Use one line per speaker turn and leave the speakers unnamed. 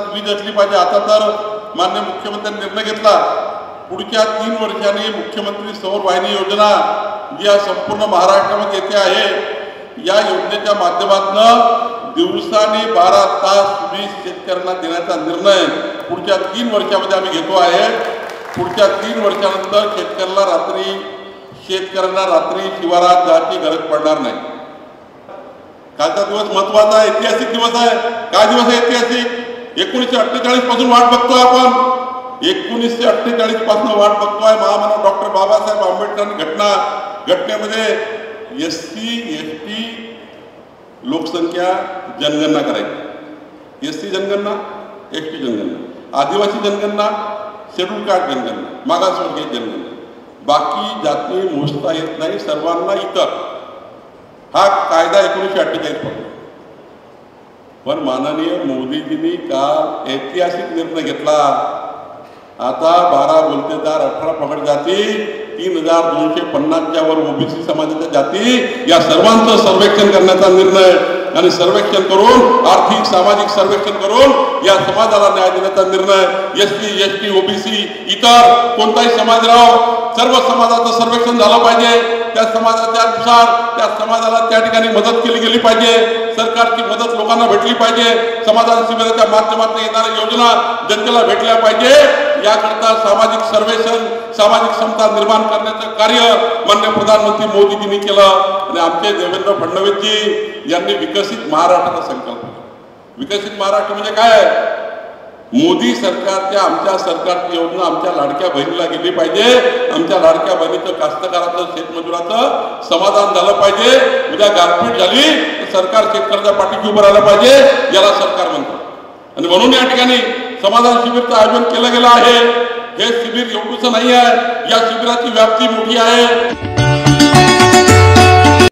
शेतात वीज असली पाहिजे। आता तर माननीय मुख्यमंत्र्यांनी निर्णय घेतला, पुढच्या 3 वर्षांनी मुख्यमंत्री सौर वाहिनी योजना जी या संपूर्ण महाराष्ट्रामध्ये येते आहे, या योजनेच्या माध्यमातून दिवसानी 12 तास वीज शेतकऱ्यांना देण्याचा निर्णय पुढच्या 3 वर्षामध्ये आम्ही घेतो आहे। पुढच्या 3 वर्षानंतर शेतकऱ्यांना रात्री शिवारात जायची गरज पडणार नाही। कालचा दिवस महत्वाचा आहे, ऐतिहासिक दिवस आहे। काय दिवस आहे ऐतिहासिक? 1948 पासून वाट बघतोय आपण, 1948 पासून वाट बघतोय। महामानव डॉक्टर बाबासाहेब आंबेडकरांनी घटनेमध्ये SC ST लोकसंख्या जनगणना करायची। SC जनगणना, ST जनगणना, आदिवासी जनगणना, शेड्यूल कास्ट जनगणना, मागासवर्गीय जनगणना, बाकी जाती मोजता येत नाही, सर्वांना इतर, हा कायदा 1948 पासून। पण माननीय मोदीजींनी काल ऐतिहासिक निर्णय घेतला, आता 12 बोलतेदार 18 पगड जाती 3250च्या वर ओबीसी समाजाच्या जाती, या सर्वांचं सर्वेक्षण करण्याचा निर्णय आणि सर्वेक्षण करून आर्थिक सामाजिक सर्वेक्षण करून या समाजाला न्याय देण्याचा निर्णय। SC ST OBC इतर कोणताही समाज राहो, सर्व समाजाचं सर्वेक्षण झालं पाहिजे। त्या समाजाच्या अनुसार त्या समाजाला त्या ठिकाणी मदत केली गेली पाहिजे, सरकारची मदत लोकांना भेटली पाहिजे, समाधान शिबिराच्या माध्यमातून येणाऱ्या योजना जनतेला भेटल्या पाहिजे। याकरता सामाजिक सर्वेक्षण, सामाजिक समता निर्माण करण्याचं कार्य माननीय प्रधानमंत्री मोदीजींनी केलं आणि आमचे देवेंद्र फडणवीसजी यांनी विकसित महाराष्ट्राचा संकल्प केला। विकसित महाराष्ट्र म्हणजे काय आहे? मोदी सरकारच्या, आमच्या सरकारची योजना आमच्या लाडक्या बहिणीला गेली पाहिजे, आमच्या लाडक्या बहिणीचं, कास्तकाराचं, शेतमजुराचं समाधान झालं पाहिजे। उद्या गारपीट झाली तर सरकार शेतकऱ्याच्या पाठीशी उभं राहिलं पाहिजे, याला सरकार म्हणतात। आणि म्हणून या ठिकाणी समाधान शिबिरचं आयोजन केलं गेलं आहे। हे शिबिर एवढंच नाही आहे, या शिबिराची व्याप्ती मोठी आहे।